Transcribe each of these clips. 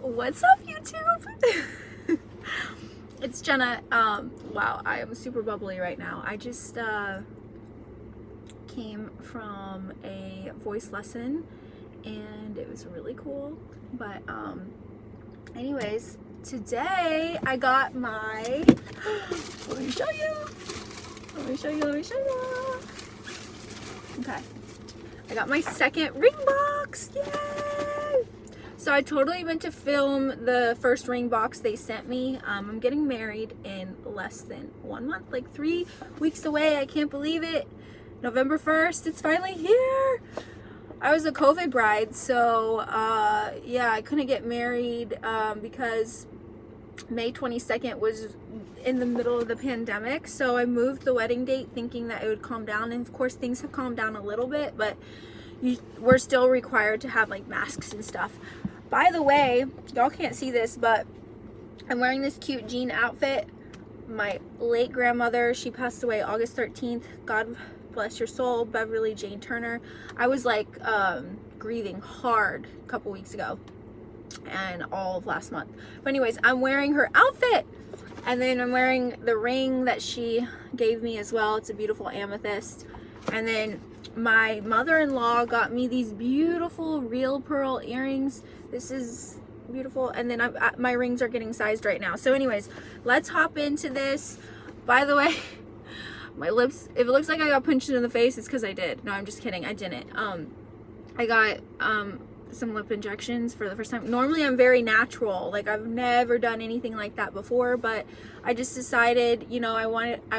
What's up, YouTube? It's Jenna. Wow, I am super bubbly right now. I just came from a voice lesson and it was really cool. But anyways, today I got my let me show you. Okay. I got my second ring box. Yay! So I totally meant to film the first ring box they sent me. I'm getting married in less than 1 month, like 3 weeks away. I can't believe it. November 1st, it's finally here. I was a COVID bride, so yeah, I couldn't get married because May 22nd was in the middle of the pandemic. So I moved the wedding date thinking that it would calm down, and of course things have calmed down a little bit, but we're still required to have like masks and stuff. By the way, y'all can't see this, but I'm wearing this cute jean outfit. My late grandmother, she passed away August 13th. God bless your soul, Beverly Jane Turner. I was like grieving hard a couple weeks ago and all of last month. But anyways, I'm wearing her outfit. And then I'm wearing the ring that she gave me as well. It's a beautiful amethyst. And then my mother-in-law got me these beautiful real pearl earrings. This is beautiful. And then my rings are getting sized right now. So anyways, let's hop into this. By the way, my lips, if it looks like I got punched in the face, it's because I did. No, I'm just kidding. I didn't. I got some lip injections for the first time. Normally I'm very natural, like I've never done anything like that before, but I just decided, you know, I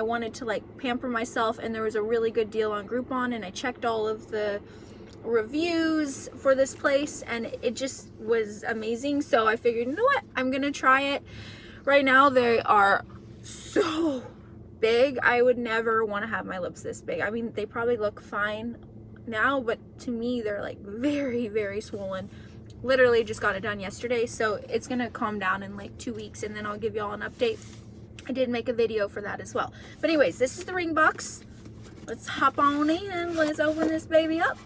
wanted to like pamper myself, and there was a really good deal on Groupon, and I checked all of the reviews for this place and it just was amazing. So I figured, you know what, I'm gonna try it. Right now they are so big. I would never want to have my lips this big. I mean, they probably look fine now, but to me they're like very, very swollen. Literally just got it done yesterday, so it's gonna calm down in like 2 weeks, and then I'll give y'all an update. I did make a video for that as well. But anyways, this is the ring box. Let's hop on in and let's open this baby up.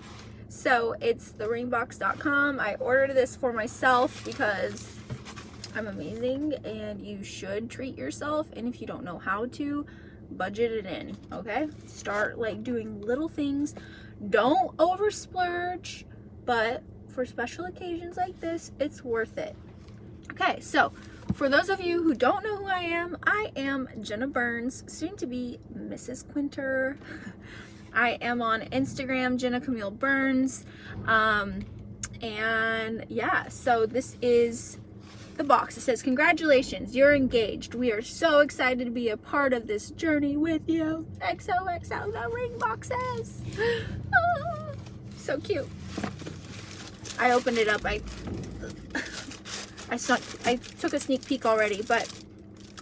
So it's theringbox.com. I ordered this for myself because I'm amazing and you should treat yourself, and if you don't know how to, budget it in, okay? Start like doing little things. Don't over splurge, but for special occasions like this, it's worth it. Okay, so for those of you who don't know who I am Jenna Burns, soon to be Mrs. Quinter. I am on Instagram, Jenna Camille Burns. And yeah, so this is the box. It says, congratulations, you're engaged. We are so excited to be a part of this journey with you. XOXO, the ring boxes. Oh, so cute. I opened it up. I took a sneak peek already, but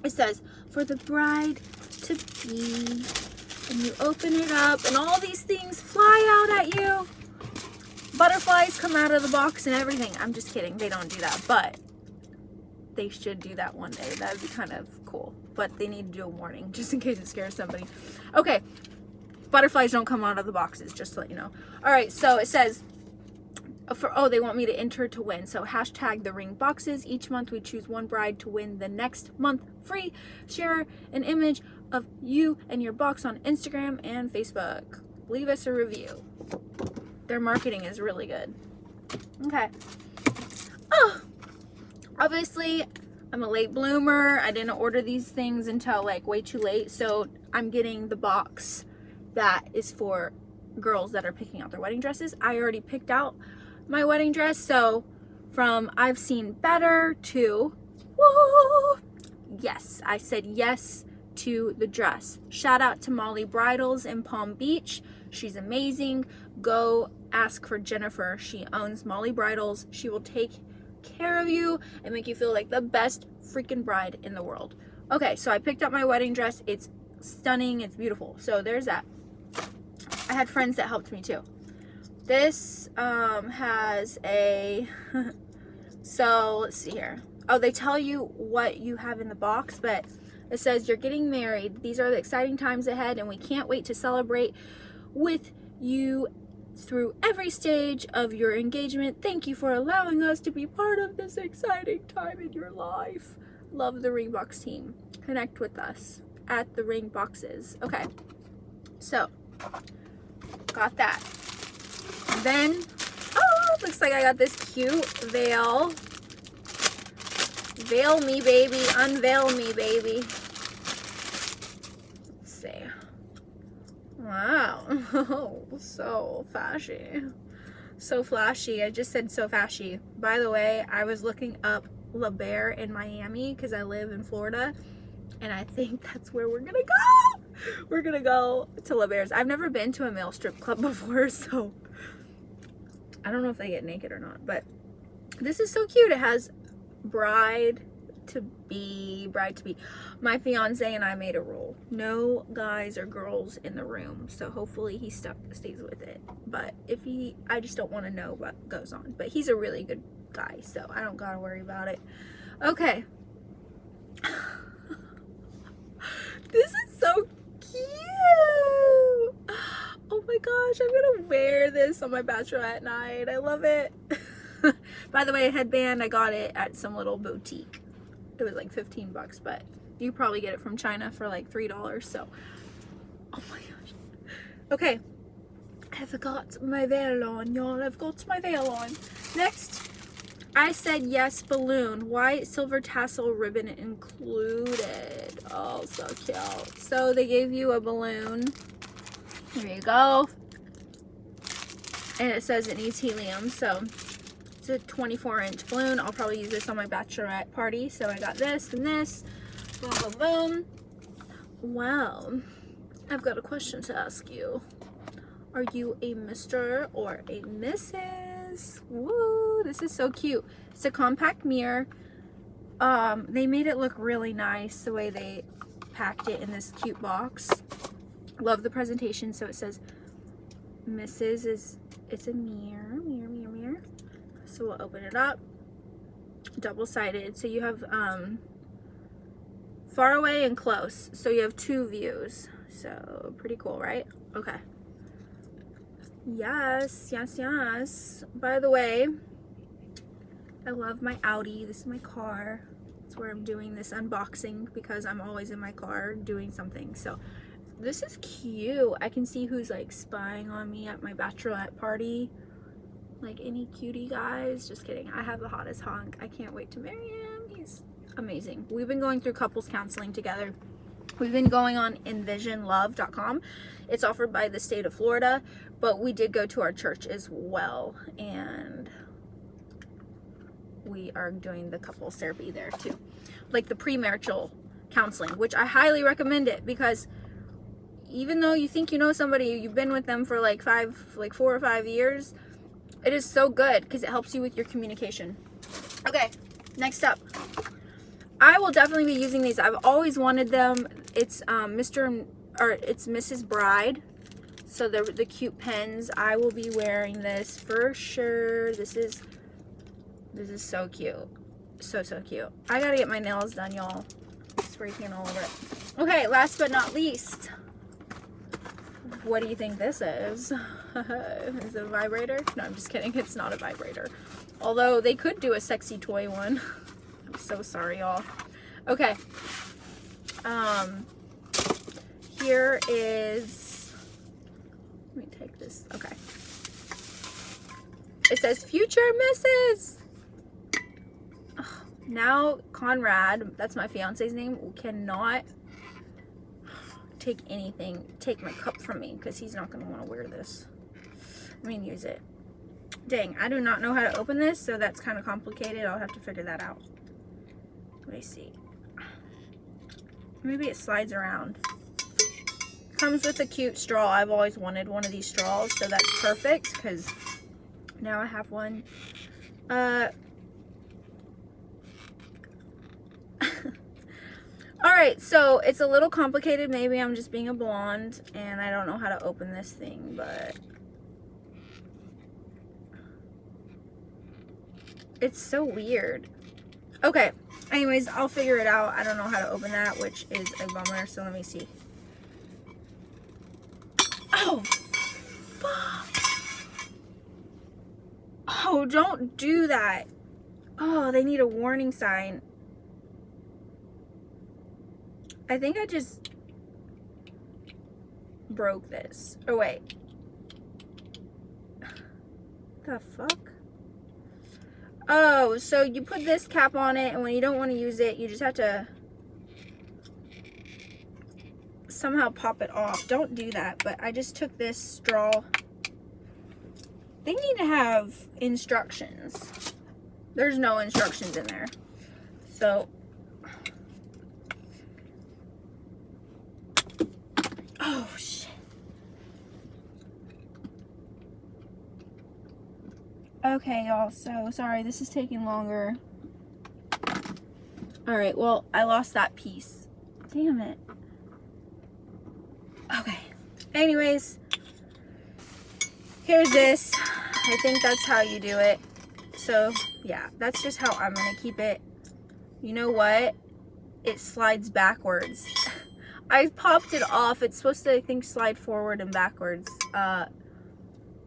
it says, for the bride to be, and you open it up and all these things fly out at you. Butterflies come out of the box and everything. I'm just kidding, they don't do that, but they should do that one day. That would be kind of cool, but they need to do a warning just in case it scares somebody. Okay, butterflies don't come out of the boxes, just to let you know. All right, so it says, they want me to enter to win. So hashtag the ring boxes. Each month we choose one bride to win the next month free. Share an image of you and your box on Instagram and Facebook. Leave us a review. Their marketing is really good. Okay. Oh, obviously I'm a late bloomer. I didn't order these things until like way too late. So I'm getting the box that is for girls that are picking out their wedding dresses. I already picked out my wedding dress. So from I've seen better to, whoa, yes, I said yes to the dress. Shout out to Molly Bridals in Palm Beach. She's amazing. Go ask for Jennifer. She owns Molly Bridals. She will take care of you and make you feel like the best freaking bride in the world. Okay, so I picked up my wedding dress. It's stunning. It's beautiful. So there's that. I had friends that helped me too. This has a so let's see here. Oh, they tell you what you have in the box, but it says you're getting married. These are the exciting times ahead and we can't wait to celebrate with you through every stage of your engagement. Thank you for allowing us to be part of this exciting time in your life. Love the ring box team. Connect with us at the ring boxes. Okay, so got that. Then, oh, looks like I got this cute veil. Veil me, baby. Unveil me, baby. Let's see. Wow. Oh, so flashy. So flashy. I just said so flashy. By the way, I was looking up La Bear in Miami because I live in Florida, and I think that's where we're gonna go. We're gonna go to La Bear's. I've never been to a male strip club before, so I don't know if they get naked or not, but this is so cute. It has bride to be. My fiance and I made a rule: no guys or girls in the room. So hopefully he stays with it. But if I just don't want to know what goes on. But he's a really good guy, so I don't gotta worry about it. Okay. This is so cute. Oh my gosh, I'm gonna wear this on my bachelorette night. I love it. By the way, a headband, I got it at some little boutique. It was like 15 bucks, but you probably get it from China for like $3. So, oh my gosh. Okay, I've got my veil on, y'all. I've got my veil on. Next, I said yes, balloon. White silver tassel ribbon included. Oh, so cute. So they gave you a balloon. Here you go. And it says it needs helium, so it's a 24-inch balloon. I'll probably use this on my bachelorette party. So I got this and this. Boom, boom, boom. Well, I've got a question to ask you. Are you a Mr. or a Mrs.? Woo, this is so cute. It's a compact mirror. They made it look really nice the way they packed it in this cute box. Love the presentation. So it says Mrs. it's a mirror. So we'll open it up. Double-sided. So you have far away and close. So you have two views. So pretty cool, right? Okay. Yes. By the way, I love my Audi. This is my car. That's where I'm doing this unboxing because I'm always in my car doing something. So this is cute. I can see who's like spying on me at my bachelorette party. Like any cutie guys. Just kidding. I have the hottest hunk. I can't wait to marry him. He's amazing. We've been going through couples counseling together. We've been going on envisionlove.com. It's offered by the state of Florida, but we did go to our church as well, and we are doing the couples therapy there too. Like the premarital counseling, which I highly recommend it, because even though you think you know somebody, you've been with them for like 4 or 5 years, it is so good because it helps you with your communication. Okay, next up. I will definitely be using these. I've always wanted them. It's it's Mrs. Bride. So the cute pens. I will be wearing this for sure. This is so cute. So cute. I gotta get my nails done, y'all. Spray paint all over it. Okay, last but not least. What do you think this is? Is it a vibrator? No, I'm just kidding. It's not a vibrator. Although they could do a sexy toy one. I'm so sorry, y'all. Okay. Here is, let me take this. Okay. It says future Mrs. Oh, now Conrad, that's my fiance's name, cannot take my cup from me because he's not going to want to wear this. Let me use it. Dang, I do not know how to open this, so that's kind of complicated. I'll have to figure that out. Let me see. Maybe it slides around. Comes with a cute straw. I've always wanted one of these straws, so that's perfect because now I have one. Alright, so it's a little complicated. Maybe I'm just being a blonde and I don't know how to open this thing, but it's so weird. Okay, anyways, I'll figure it out. I don't know how to open that, which is a bummer, so let me see. Oh, fuck. don't do that. Oh, they need a warning sign. I think I just broke this. Oh, wait. The fuck? Oh, so you put this cap on it, and when you don't want to use it, you just have to somehow pop it off. Don't do that, but I just took this straw. They need to have instructions. There's no instructions in there. So, oh shit. Okay, y'all, so sorry, this is taking longer. Alright, well, I lost that piece. Damn it. Okay. Anyways, here's this. I think that's how you do it. So, yeah, that's just how I'm going to keep it. You know what? It slides backwards. I popped it off. It's supposed to, I think, slide forward and backwards.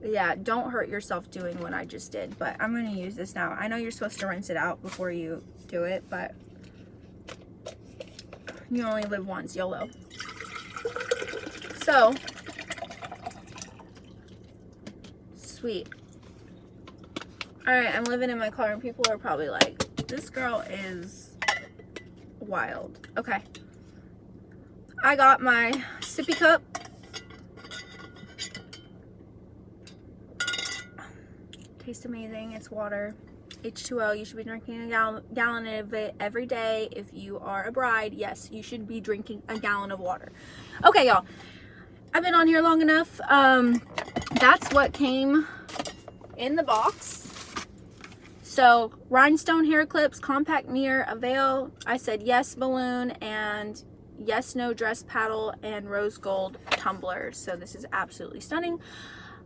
Yeah, don't hurt yourself doing what I just did. But I'm going to use this now. I know you're supposed to rinse it out before you do it, but you only live once, YOLO. So, sweet. Alright, I'm living in my car and people are probably like, this girl is wild. Okay. I got my sippy cup. Tastes amazing. It's water. H2O. You should be drinking a gallon of it every day. If you are a bride, yes, you should be drinking a gallon of water. Okay, y'all. I've been on here long enough. That's what came in the box. So, rhinestone hair clips, compact mirror, a veil. I said yes balloon, and yes no dress paddle, and rose gold tumbler. So this is absolutely stunning.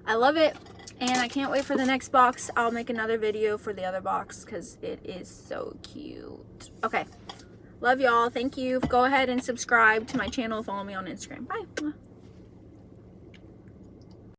I love it, and I can't wait for the next box. I'll make another video for the other box because it is so cute. Okay, love y'all. Thank you. Go ahead and subscribe to my channel. Follow me on Instagram. Bye.